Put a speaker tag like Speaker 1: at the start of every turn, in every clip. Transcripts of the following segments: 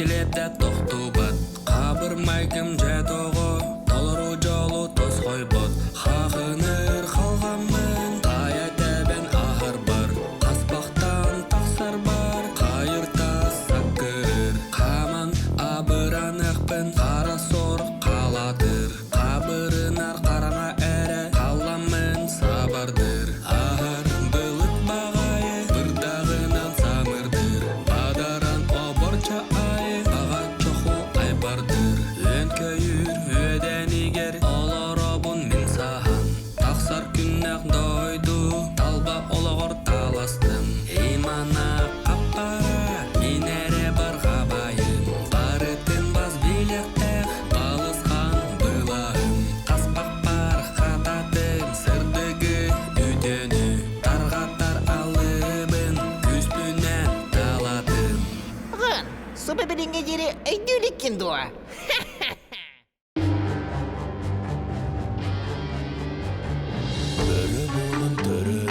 Speaker 1: келеді тоқтубат қабыр майкым жетоғы толыру жолу тоз қойбот хақыныр қалғанмын қая дәбен ахыр бар қаспақтан тақсар бар қайыртас саккыр қаман абыранықпын қара сор қаладыр қабырынар қарама әрі қаламын сабардыр ахар бұлыт бағайы бірдағынан самырдыр адаран оборча айы аға чоқу айбардыр өңкөйір өденігер олоробун мен сахан тақсар күннәк дойду талба олағыр таластым имана қапқара минере бар ғабайым барытын баз билектех балысқа
Speaker 2: гүліккен дуа.
Speaker 3: Бірі болын түрі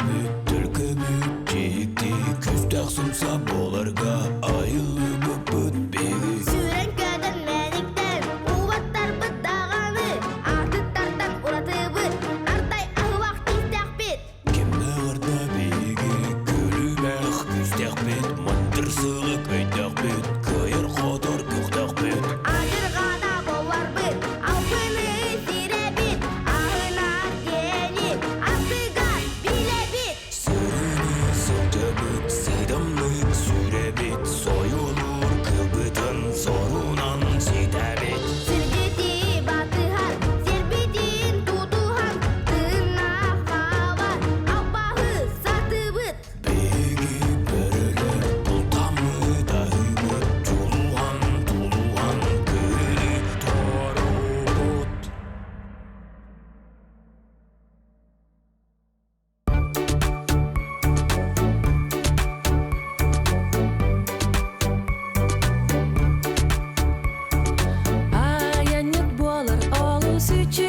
Speaker 3: түлкі бүт жекті күстақ сұмса боларға айылы бүп бегі
Speaker 4: Сүрен көдін мәніктен ұваттар бұттағаны артыттардан ұраты бұт артай ағуақ тестақ бет
Speaker 3: кемді ғырда бегі көлі бәқ күстақ бет мұндырсылы көйтақ бет көйір қотыр күқтақ бет
Speaker 4: Адырғада болар бұт алпыны сире бет ағына дені астыға биле бет
Speaker 3: Сөріне сылты бүт сыйдымлық сүре бет сойылыр көбітін зорунан сита бет
Speaker 4: Сіргеті батыған сербетін тутуған тына хава аппағы саты бұт
Speaker 3: Беги бірілі бұлтамы дайбыт Тулуған көлі торубут
Speaker 5: Аянет болар олу сүчү